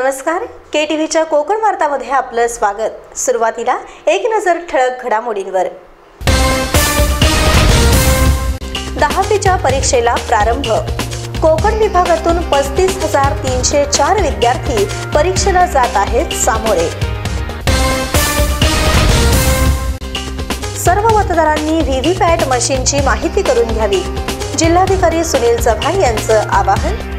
नमस्कार, KTVच्या कोकण वार्तामध्ये आपलं स्वागत। सुरुवातीला एक नजर ठळक घडामोडींवर। 10वीच्या परीक्षेला प्रारंभ। कोकण विभागातून 35,304 विद्यार्थी परीक्षेला जात आहेत सामोरे। सर्व मतदारांनी व्हीव्हीपॅट मशीनची माहिती करून घ्यावी, जिल्हाधिकारी सुनील चव्हाण यांचं आवाहन।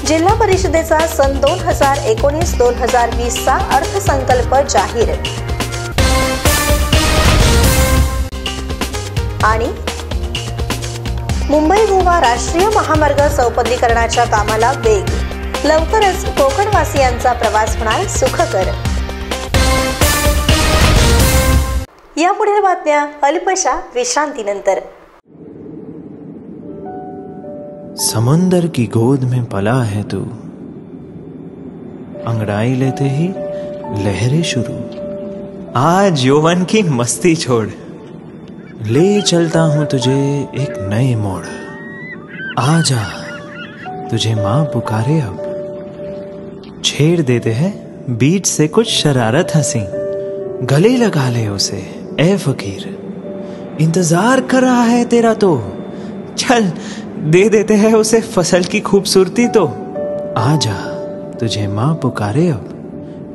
जिल्हा परिषदेचा सन 2019-2020 चा अर्थसंकल्प जाहीर। आणि मुंबई गोवा राष्ट्रीय महामार्ग चौपदरीकरणाच्या कामाला वेग, लवकरच कोकणवासियांचा प्रवास होणार सुखकर। या पुढील बातम्या अल्पशा विश्रांतीनंतर। समंदर की गोद में पला है तू, अंगड़ाई लेते ही लहरें शुरू। आज यौवन की मस्ती छोड़, ले चलता हूं तुझे एक नए मोड़। आजा तुझे माँ पुकारे अब, छेड़ देते हैं बीच से कुछ शरारत हंसी। गले लगा ले उसे ए फकीर, इंतजार कर रहा है तेरा तो। चल दे देते हैं उसे फसल की खूबसूरती तो। आजा तुझे माँ पुकारे अब,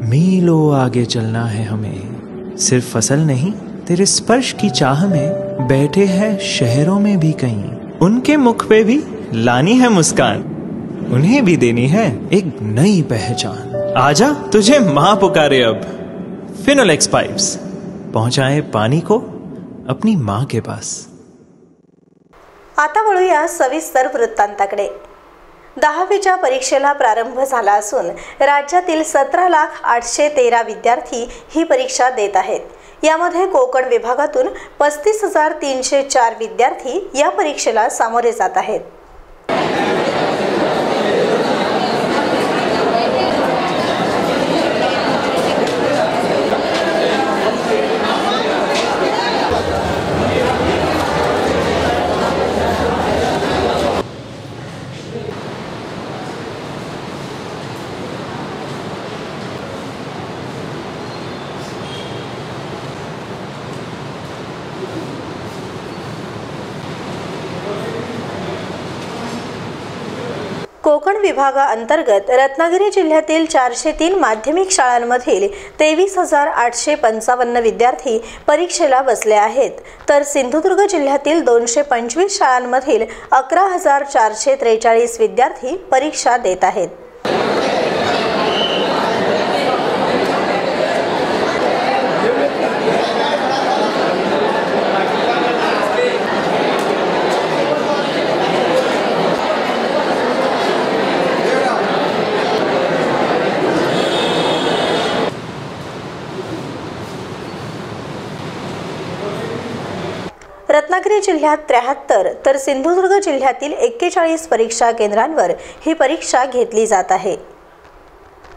मीलों आगे चलना है हमें। सिर्फ फसल नहीं, तेरे स्पर्श की चाह में बैठे हैं शहरों में भी कहीं। उनके मुख पे भी लानी है मुस्कान, उन्हें भी देनी है एक नई पहचान। आजा तुझे माँ पुकारे अब। फिनोलेक्स पाइप्स पहुंचाए पानी को अपनी माँ के पास। आता वळूया सविस्तर वृत्तांताकडे। 10वीच्या परीक्षेला प्रारंभ झाला असून राज्यातील 17,813 विद्यार्थी ही परीक्षा देत आहेत। यामध्ये कोकण विभागातून 35,304 विद्यार्थी या परीक्षेला सामोरे जात आहेत। कोकण विभागाअंतर्गत रत्नागिरी जिल्ह्यातील 403 माध्यमिक शाळांमधील 23,855 विद्यार्थी परीक्षेला बसले आहेत, तर सिंधुदुर्ग जिल्ह्यातील 225 शाळांमधील 11,443 विद्यार्थी परीक्षा देत आहेत। रत्नागिरी जिल्ह्यात 73 तर सिंधुदुर्ग जिल्ह्यातील 41 परीक्षा केंद्रांवर ही परीक्षा घेतली जात आहे।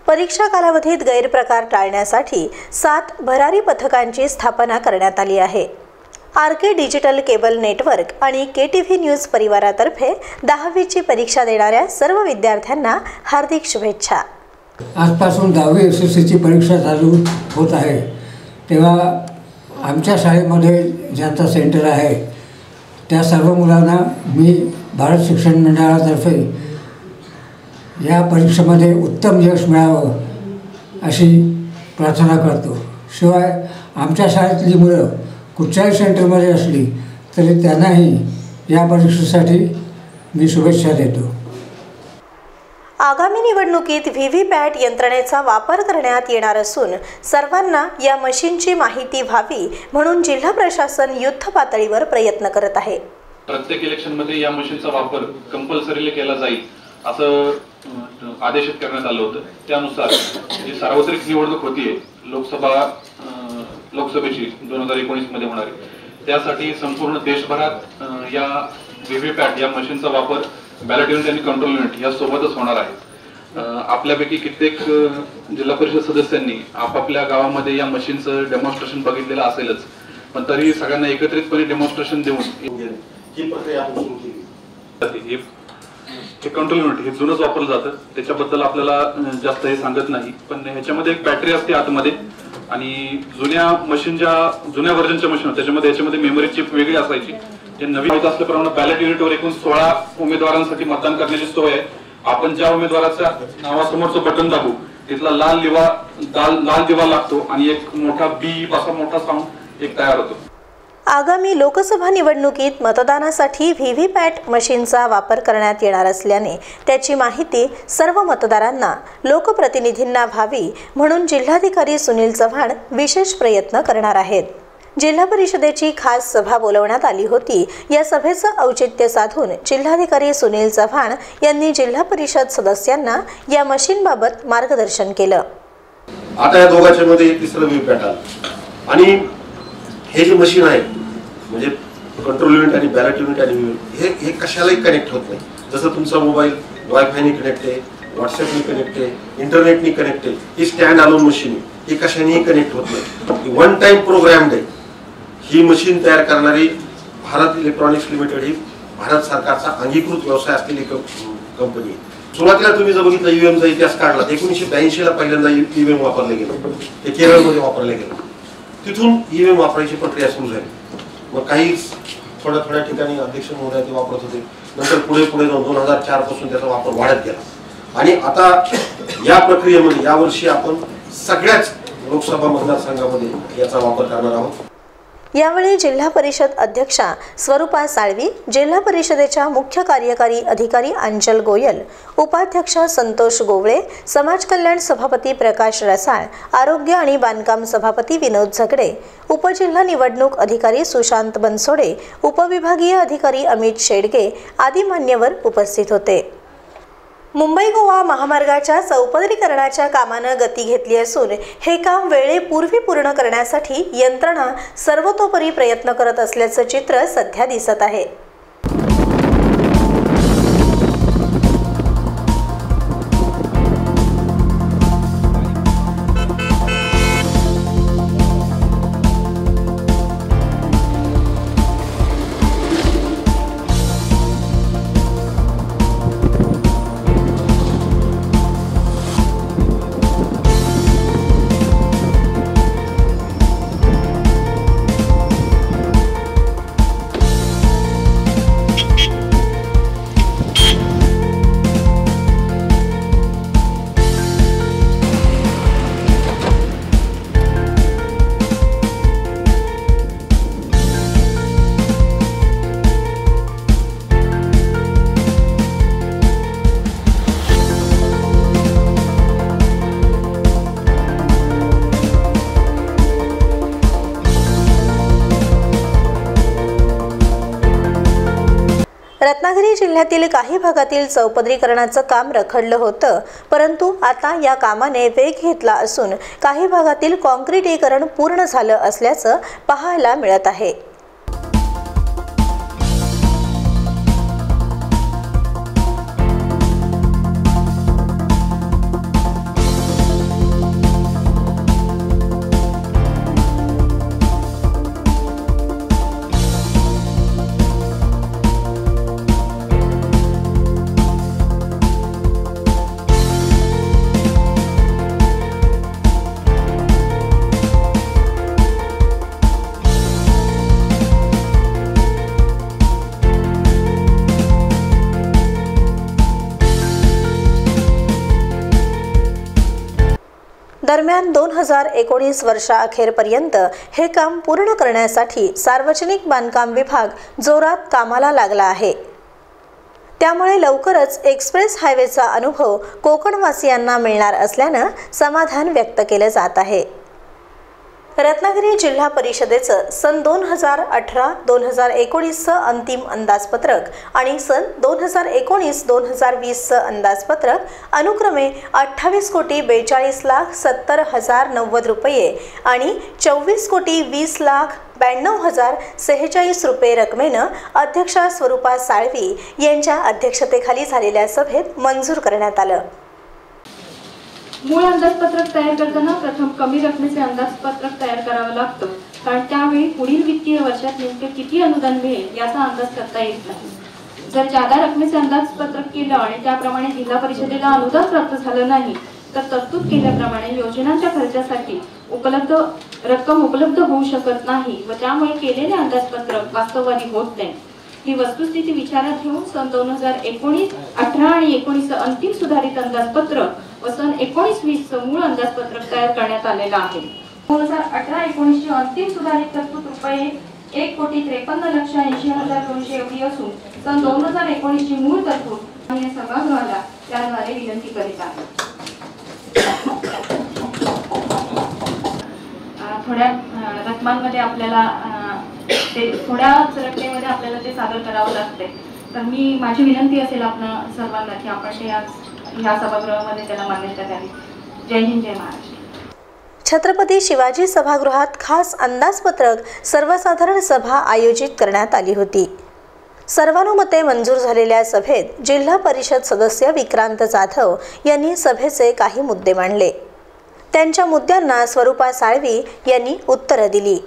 परीक्षा कालावधीत गैरप्रकार टाळण्यासाठी 7 भरारी पथकांची स्थापना करण्यात आली आहे। RK डिजिटल केबल नेटवर्क आणि KTV न्यूज परिवारातर्फे 10वीची परीक्षा देणाऱ्या सर्व विद्यार्थ्यांना हार्दिक शुभेच्छा। आजपासून 10वी SSCची परीक्षा चालू होत आहे, तेव्हा आमच्या शाळेमध्ये ज्यांचा सेंटर आहे त्या सर्व मुलांना मी भारत शिक्षण मंडळातर्फे या परीक्षेमध्ये उत्तम यश मिळावं अशी प्रार्थना करतो। शिवाय आमच्या शाळेतली मुलं कुठच्याही सेंटरमध्ये असली तरी त्यांनाही या परीक्षेसाठी मी शुभेच्छा देतो। आगामी निवडणुकीत व्हीव्हीपॅट यंत्रणेचा वापर करण्यात येणार असून सर्वांना या मशीनची माहिती व्हावी म्हणून जिल्हा प्रशासन युद्ध पातळीवर प्रयत्न करत आहे। प्रत्येक इलेक्शनमध्ये या मशीनचा वापर कंपल्सरीली केला जाईल असं आदेशित करण्यात आलं होतं। त्यानुसार जी सार्वत्रिक निवडणूक होतीये लोकसभेची 2019 मध्ये होणारी, त्यासाठी संपूर्ण देशभरात या व्हीव्हीपॅट या मशीनचा वापर बॅलेट युनिट आणि कंट्रोल युनिट या सोबतच होणार आहे। आपल्यापैकी कित्येक जिल्हा परिषद सदस्यांनी आपापल्या गावामध्ये या मशीनचं डेमॉन्स्ट्रेशन बघितलेलं असेलच, पण तरी सगळ्यांना एकत्रितपणे डेमॉन्स्ट्रेशन देऊन ही प्रक्रिया आपण सुरू केली। हे कंट्रोल युनिट हे जुनच वापरलं जातं, त्याच्याबद्दल आपल्याला जास्त हे सांगत नाही. पण ह्याच्यामध्ये एक बॅटरी असते आतमध्ये आणि जुन्या व्हर्जनच्या मशीन त्याच्यामध्ये मेमरी चिप वेगळी असायची. जे नवीन होत असल्याप्रमाणे बॅलेट युनिटवर एकूण 16 उमेदवारांसाठी मतदान करण्याची सोय आहे. आपण ज्या उमेदवाराच्या नावासमोरचं बटन दाबू तिथला लाल दिवा लागतो आणि एक मोठा बीप असा मोठा साऊंड एक तयार होतो. आगामी लोकसभा निवडणुकीत मतदानासाठी व्हीव्हीपॅट मशीनचा वापर करण्यात येणार असल्याने त्याची माहिती सर्व मतदारांना, लोकप्रतिनिधींना व्हावी म्हणून जिल्हाधिकारी सुनील चव्हाण विशेष प्रयत्न करणार आहेत. जिल्हा परिषदेची खास सभा बोलवण्यात आली होती. या सभेचं औचित्य साधून जिल्हाधिकारी सुनील चव्हाण यांनी जिल्हा परिषद सदस्यांना या मशीनबाबत मार्गदर्शन केलं. आता या दोघांच्या मध्ये तिसरं व्हीव्हीपॅट आलं आणि हे जे मशीन आहे म्हणजे कंट्रोल युनिट आणि बॅलेट युनिट आणि हे कशालाही कनेक्ट होत नाही. जसं तुमचा मोबाईल वायफायने कनेक्ट आहे, व्हॉट्सअपने कनेक्ट आहे, इंटरनेटने कनेक्ट आहे. ही स्टँड अलोन मशीन आहे, ही कशानेही कनेक्ट होत नाही. वन टाइम प्रोग्राम्ड आहे. ही मशीन तयार करणारी भारत इलेक्ट्रॉनिक्स लिमिटेड ही भारत सरकारचा अंगीकृत व्यवसाय असलेली कंपनी आहे. सुरुवातीला तुम्ही जर बघितलं ईव्हीएमचा इतिहास काढला 1982 ला पहिल्यांदा ईव्हीएम वापरले गेले, ते केरळमध्ये वापरले गेले. तिथून ईव्हीएम वापरायची प्रक्रिया सुरू झाली. मग काही थोड्या ठिकाणी अध्यक्ष महोदय ते वापरत होते. नंतर पुढे 2004 पासून त्याचा वापर वाढत गेला आणि आता या प्रक्रियेमध्ये यावर्षी आपण सगळ्याच लोकसभा मतदारसंघामध्ये याचा वापर करणार आहोत. यावेळी जिल्हा परिषद अध्यक्षा स्वरूपा साळवी, जिल्हा परिषदेच्या मुख्य कार्यकारी अधिकारी अंचल गोयल, उपाध्यक्ष संतोष गोवळे, समाज कल्याण सभापती प्रकाश रसाळ, आरोग्य आणि बांधकाम सभापती विनोद झगडे, उपजिल्हा निवडणूक अधिकारी सुशांत बनसोडे, उपविभागीय अधिकारी अमित शेडगे आदी मान्यवर उपस्थित होते. मुंबई गोवा महामार्गाच्या चौपदरीकरणाच्या कामानं गती घेतली असून हे काम वेळेपूर्वी पूर्ण करण्यासाठी यंत्रणा सर्वतोपरी प्रयत्न करत असल्याचं चित्र सध्या दिसत आहे. रत्नागिरी जिल्ह्यातील काही भागातील चौपदरीकरणाचं काम रखडलं होतं, परंतु आता या कामाने वेग घेतला असून काही भागातील काँक्रिटीकरण पूर्ण झालं असल्याचं पाहायला मिळत आहे. दरम्यान 2019 वर्षाअखेरपर्यंत हे काम पूर्ण करण्यासाठी सार्वजनिक बांधकाम विभाग जोरात कामाला लागला आहे. त्यामुळे लवकरच एक्सप्रेस हायवेचा अनुभव कोकणवासियांना मिळणार असल्यानं समाधान व्यक्त केलं जात आहे. रत्नागिरी जिल्हा परिषदेचं सन 2018-2019चं अंतिम अंदाजपत्रक आणि सन 2019-2020चं अंदाजपत्रक अनुक्रमे 28,42,70,090 रुपये आणि 24,20,92,046 रुपये रकमेनं अध्यक्षा स्वरूपा साळवी यांच्या अध्यक्षतेखाली झालेल्या सभेत मंजूर करण्यात आलं. मूळ अंदाजपत्रक तयार करताना प्रथम कमी रकमेचे अंदाजपत्रक तयार करावं लागतं, कारण त्यावेळी पुढील वित्तीय वर्षात नेमके किती अनुदान मिळेल याचा अंदाज करता येत नाही. जर जादा रकमेचे अंदाजपत्रक केलं आणि त्याप्रमाणे जिल्हा परिषदेला अनुदान प्राप्त झालं नाही तर तरतूद केल्याप्रमाणे योजनांच्या खर्चासाठी रक्कम उपलब्ध होऊ शकत नाही व त्यामुळे केलेले अंदाजपत्रक वास्तववादी होत नाही। ही वस्तुस्थिती विचारात घेऊन सन 2019, 18 आणि 19 अंतिम सुधारित अंदाजपत्रक व सन 19-20 मूळ अंदाजपत्रक तयार करण्यात आलेला आहे। 2018-19 ची अंतिम सुधारित तरतूद रुपये 1,53,80,200 एवढी असून सन 2019 ची मूळ तरतूद आणि सभागृहाला त्याद्वारे विनंती करीत आहे। थोड्या रकमांमध्ये आपल्याला थोड्याच रकमेमध्ये आपल्याला ते सादर करावं लागते, तर माझी विनंती असेल आपल्या सर्वांना की आपण ते या सभागृहामध्ये त्याला मान्यता द्यावी। जय हिंद, जय महाराष्ट्र। छत्रपती शिवाजी सभागृहात खास अंदाजपत्रक सर्वसाधारण सभा आयोजित करण्यात आली होती। सर्वानुमते मंजूर झालेल्या सभेत जिल्हा परिषद सदस्य विक्रांत जाधव यांनी सभेचे काही मुद्दे मांडले। त्यांच्या मुद्द्यांना स्वरूपा साळवी यांनी उत्तरे दिली।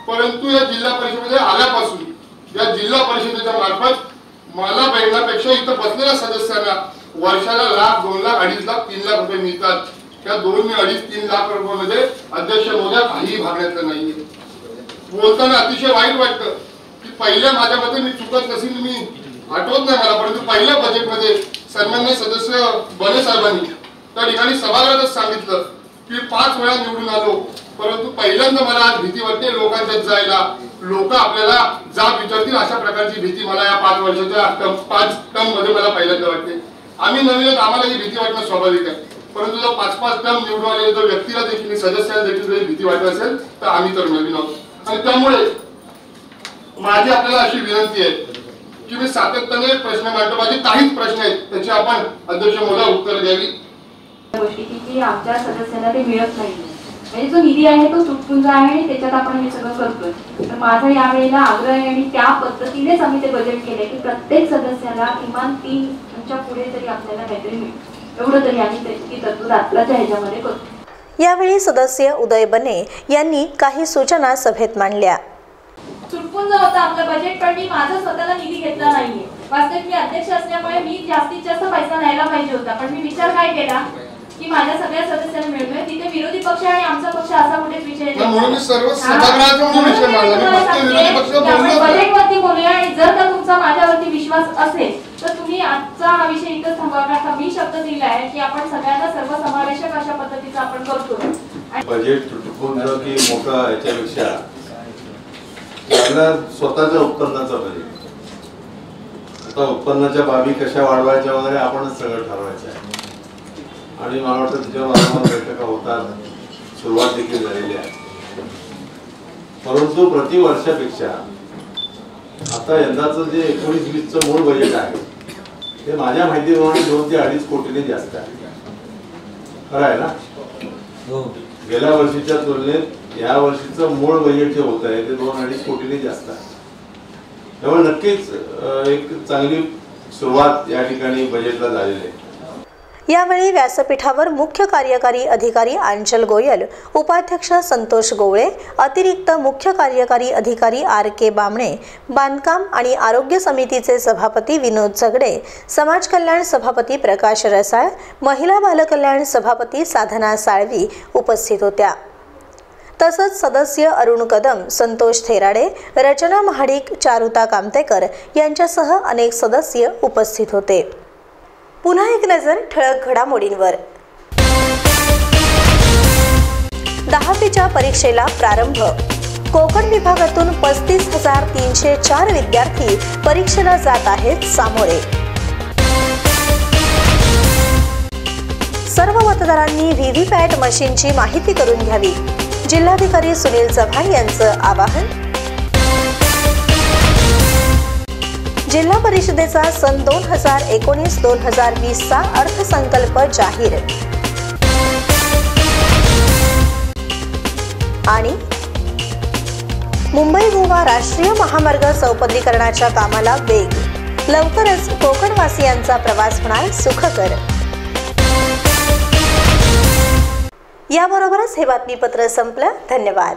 परंतु या जिल्हा परिषदेमध्ये आल्यापासून या जिल्हा परिषदेच्या मार्फत मला बघण्यापेक्षा इथं बसलेल्या सदस्यांना वर्षाला लाख, 2 लाख, 2.5 लाख, 3 लाख रुपये मिळतात। त्या 2-3 लाख रुपयामध्ये अध्यक्ष महोदय काही भागण्याचं नाहीये। बोलताना अतिशय वाईट वाटतं की पहिल्या माझ्यामध्ये मी चुकत नसेल, मी आठवत नाही मला, परंतु पहिल्या बजेटमध्ये सन्माननीय सदस्य बने साहेबांनी त्या ठिकाणी सभागृहातच सांगितलं की 5 वेळा निवडून आलो, परंतु पहिल्यांदा मला आज भीती वाटते लोकांच्यात जायला, लोक आपल्याला जाब विचारतील अशा प्रकारची भीती मला या 5 वर्षाच्या 5 टर्म मध्ये मला पहिल्यांदा वाटते। आम्ही नवीन आम्हाला ही भीती वाटणं स्वाभाविक आहे, परंतु जर 5-5 टर्म निवडून आलेले जर व्यक्तीला देखील सदस्यांना देखील जर भीती वाटत असेल तर आम्ही तर नवीन आहोत। आणि त्यामुळे माझी आपल्याला अशी विनंती आहे की मी सातत्याने प्रश्न मांडतो, माझे काहीच प्रश्न आहेत त्याची आपण अध्यक्ष महोदय उत्तर द्यावी। गोष्टी की आमच्या सदस्यांना ते मिळत नाही, म्हणजे जो निधी आहे तो तुटपुंजा आहे आणि त्याच्यात आपण हे सगळं करतोय। तर माझा यावेळेला आग्रह आहे आणि त्या पद्धतीनेच आम्ही ते बजेट केले की प्रत्येक सदस्याला किमान 3च्या पुढे तरी आपल्याला काहीतरी मिळेल, एवढं तरी आम्ही त्याची तरतूद आत्ताच्या ह्याच्यामध्ये करतो। यावेळी सदस्य उदय बने यांनी काही सूचना सभेत मांडल्या। तुटपुंजा होता आपलं बजेट, पण मी माझा स्वतःला निधी घेतला नाहीये। वास्तविक मी अध्यक्ष असल्यामुळे मी जास्तीत जास्त पैसा न्यायला पाहिजे होता, पण मी विचार काय केला की माझ्या सगळ्या सदस्यांना मिळतोय, तिथे विरोधी पक्ष आणि आमचा पक्ष असा कुठेच विषय नाही। बजेटवरती बोलूया आणि जर का तुमचा माझ्यावरती विश्वास असेल तर तुम्ही आजचा हा विषय इथं थांबवा। मी शब्द दिला आहे की आपण सगळ्यांना सर्वसमावेशक अशा पद्धतीचा आपण करतो। बजेट तुटपुंजा की मोठा याच्यापेक्षा आपल्या स्वतःच्या उत्पन्नाचा बजेट, आता उत्पन्नाच्या बाबी कशा वाढवायच्या वगैरे आपणच सगळं ठरवायचं आहे आणि मला वाटतं त्याच्यावर बैठका होतात, सुरुवात देखील झालेली आहे। परंतु प्रतिवर्षापेक्षा आता यंदाचं जे 19-20चं मूळ बजेट आहे ते माझ्या माहितीप्रमाणे 2 ते 2.5 कोटीने जास्त आहे। खरं आहे ना? गेल्या वर्षीच्या तुलनेत या वर्षीचं मूळ बजेट जे होत आहे ते 2-2.5 कोटीने जास्त आहे। त्यामुळे नक्कीच एक चांगली सुरुवात या ठिकाणी बजेटला झालेली आहे। यावेळी व्यासपीठावर मुख्य कार्यकारी अधिकारी आंचल गोयल, उपाध्यक्ष संतोष गोवळे, अतिरिक्त मुख्य कार्यकारी अधिकारी RK बामणे, बांधकाम आणि आरोग्य समितीचे सभापती विनोद झगडे, समाज कल्याण सभापती प्रकाश रसाळ, महिला बालकल्याण सभापती साधना साळवी उपस्थित होत्या। तसंच सदस्य अरुण कदम, संतोष थेराडे, रचना महाडिक, चारुता कामतेकर यांच्यासह अनेक सदस्य उपस्थित होते। पुन्हा एक नजर ठळक घडामोडींवर। 10वीच्या परीक्षेला प्रारंभ। कोकण विभागातून 35,304 विद्यार्थी परीक्षेला जात आहेत सामोरे। सर्व मतदारांनी व्हीव्हीपॅट मशीनची माहिती करून घ्यावी, जिल्हाधिकारी सुनील चव्हाण यांचं आवाहन। जिल्हा परिषदेचा सन 2019-2020 चा अर्थसंकल्प जाहीर। आणि मुंबई गोवा राष्ट्रीय महामार्ग चौपदरीकरणाच्या कामाला वेग, लवकरच कोकणवासियांचा प्रवास होणार सुखकर। याबरोबरच हे बातमीपत्र संपलं। धन्यवाद।